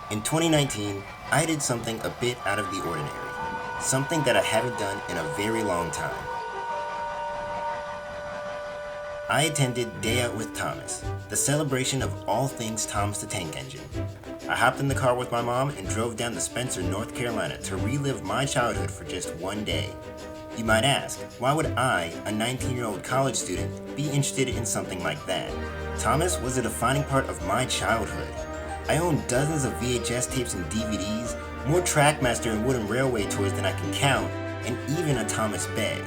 In 2019, I did something a bit out of the ordinary, something that I haven't done in a very long time. I attended Day Out with Thomas, the celebration of all things Thomas the Tank Engine. I hopped in the car with my mom and drove down to Spencer, North Carolina to relive my childhood for just one day. You might ask, why would I, a 19-year-old college student, be interested in something like that? Thomas was a defining part of my childhood. I own dozens of VHS tapes and DVDs, more Trackmaster and Wooden Railway toys than I can count, and even a Thomas bed.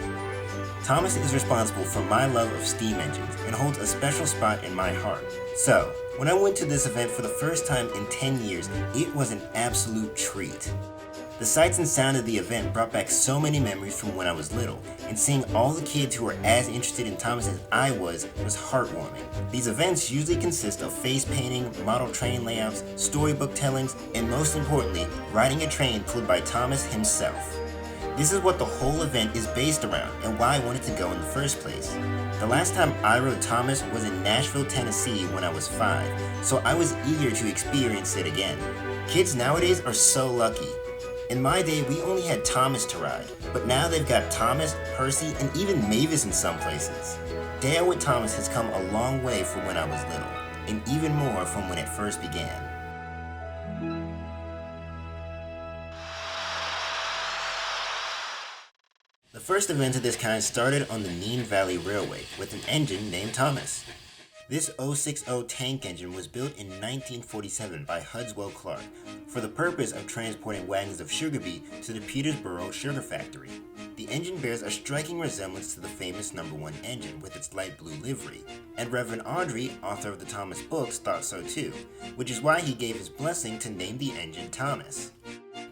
Thomas is responsible for my love of steam engines and holds a special spot in my heart. So, when I went to this event for the first time in 10 years, it was an absolute treat. The sights and sound of the event brought back so many memories from when I was little, and seeing all the kids who were as interested in Thomas as I was heartwarming. These events usually consist of face painting, model train layouts, storybook tellings, and most importantly, riding a train pulled by Thomas himself. This is what the whole event is based around and why I wanted to go in the first place. The last time I rode Thomas was in Nashville, Tennessee when I was 5, so I was eager to experience it again. Kids nowadays are so lucky. In my day, we only had Thomas to ride, but now they've got Thomas, Percy, and even Mavis in some places. Day Out with Thomas has come a long way from when I was little, and even more from when it first began. The first event of this kind started on the Nean Valley Railway with an engine named Thomas. This 060 tank engine was built in 1947 by Hudswell Clark for the purpose of transporting wagons of sugar beet to the Petersboro sugar factory. The engine bears a striking resemblance to the famous No. 1 engine with its light blue livery, and Reverend Audrey, author of the Thomas books, thought so too, which is why he gave his blessing to name the engine Thomas.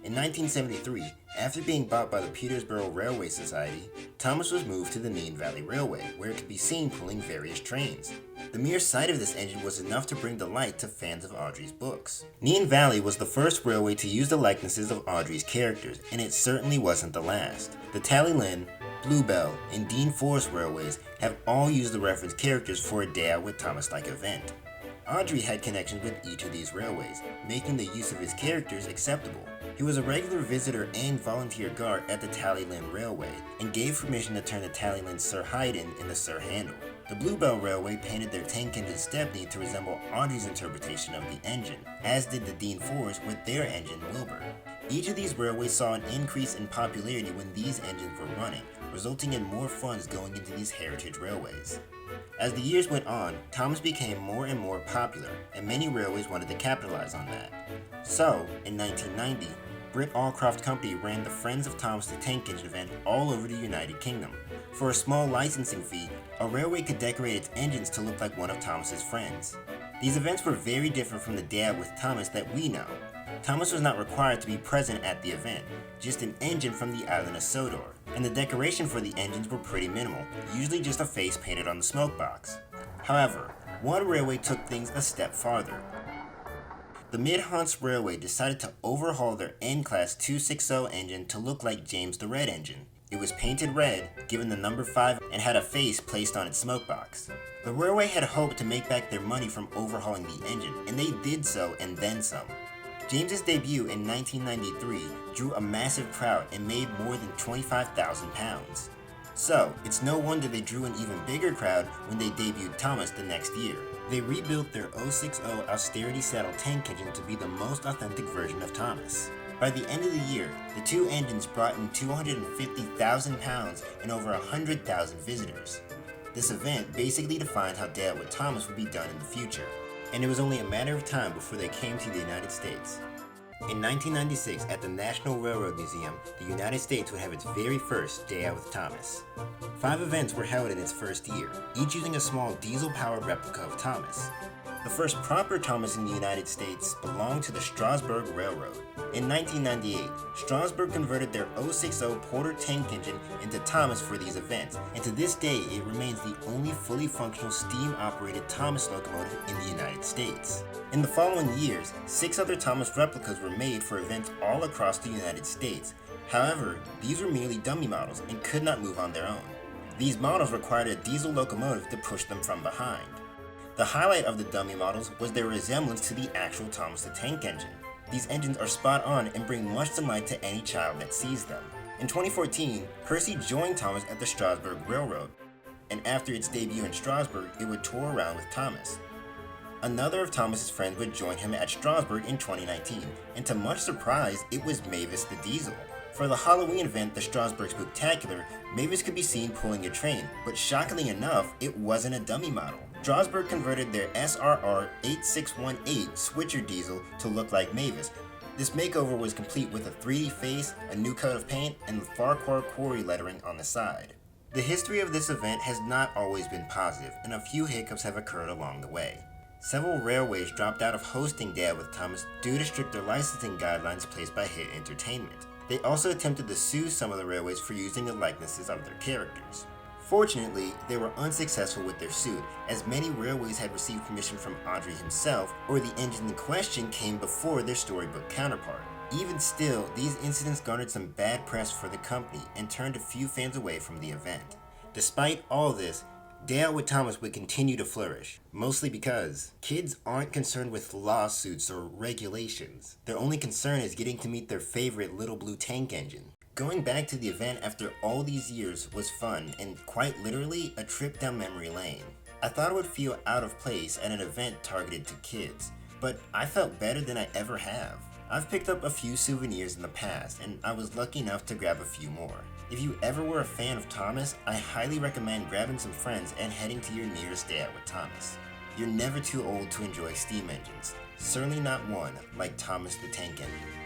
In 1973, after being bought by the Petersboro Railway Society, Thomas was moved to the Nean Valley Railway, where it could be seen pulling various trains. The mere sight of this engine was enough to bring delight to fans of Audrey's books. Nean Valley was the first railway to use the likenesses of Audrey's characters, and it certainly wasn't the last. The Tally Lynn, Bluebell, and Dean Forest railways have all used the reference characters for a Day Out with Thomas-like event. Audrey had connections with each of these railways, making the use of his characters acceptable. He was a regular visitor and volunteer guard at the Tally Lynn Railway, and gave permission to turn the Tally Lynn Sir Hayden in the Sir Handle. The Bluebell Railway painted their tank engine Stepney to resemble Audrey's interpretation of the engine, as did the Dean Forest with their engine Wilbur. Each of these railways saw an increase in popularity when these engines were running, resulting in more funds going into these heritage railways. As the years went on, Thomas became more and more popular, and many railways wanted to capitalize on that. So, in 1990, Britt Allcroft Company ran the Friends of Thomas the Tank Engine event all over the United Kingdom. For a small licensing fee, a railway could decorate its engines to look like one of Thomas's friends. These events were very different from the Day Out with Thomas that we know. Thomas was not required to be present at the event, just an engine from the island of Sodor, and the decoration for the engines were pretty minimal, usually just a face painted on the smoke box. However, one railway took things a step farther. The Mid-Hant Railway decided to overhaul their N-Class 260 engine to look like James the Red engine. It was painted red, given the number 5, and had a face placed on its smoke box. The railway had hoped to make back their money from overhauling the engine, and they did so and then some. James's debut in 1993 drew a massive crowd and made more than £25,000. So, it's no wonder they drew an even bigger crowd when they debuted Thomas the next year. They rebuilt their 060 austerity saddle tank engine to be the most authentic version of Thomas. By the end of the year, the two engines brought in £250,000 and over 100,000 visitors. This event basically defined how Day Out with Thomas would be done in the future, and it was only a matter of time before they came to the United States. In 1996, at the National Railroad Museum, the United States would have its very first Day Out with Thomas. 5 events were held in its first year, each using a small diesel-powered replica of Thomas. The first proper Thomas in the United States belonged to the Strasburg Railroad. In 1998, Strasburg converted their 060 Porter tank engine into Thomas for these events, and to this day it remains the only fully functional steam-operated Thomas locomotive in the United States. In the following years, 6 other Thomas replicas were made for events all across the United States. However, these were merely dummy models and could not move on their own. These models required a diesel locomotive to push them from behind. The highlight of the dummy models was their resemblance to the actual Thomas the Tank Engine. These engines are spot on and bring much delight to any child that sees them. In 2014, Percy joined Thomas at the Strasburg Railroad, and after its debut in Strasburg, it would tour around with Thomas. Another of Thomas's friends would join him at Strasburg in 2019, and to much surprise, it was Mavis the Diesel. For the Halloween event, the Strasburg Spooktacular, Mavis could be seen pulling a train, but shockingly enough, it wasn't a dummy model. Strasburg converted their SRR 8618 switcher diesel to look like Mavis. This makeover was complete with a 3D face, a new coat of paint, and Farquhar Quarry lettering on the side. The history of this event has not always been positive, and a few hiccups have occurred along the way. Several railways dropped out of hosting Day Out with Thomas due to stricter licensing guidelines placed by Hit Entertainment. They also attempted to sue some of the railways for using the likenesses of their characters. Fortunately, they were unsuccessful with their suit, as many railways had received permission from Audrey himself, or the engine in question came before their storybook counterpart. Even still, these incidents garnered some bad press for the company and turned a few fans away from the event. Despite all this, Day Out with Thomas would continue to flourish, mostly because kids aren't concerned with lawsuits or regulations. Their only concern is getting to meet their favorite little blue tank engine. Going back to the event after all these years was fun and quite literally a trip down memory lane. I thought it would feel out of place at an event targeted to kids, but I felt better than I ever have. I've picked up a few souvenirs in the past, and I was lucky enough to grab a few more. If you ever were a fan of Thomas, I highly recommend grabbing some friends and heading to your nearest Day Out with Thomas. You're never too old to enjoy steam engines, certainly not one like Thomas the Tank Engine.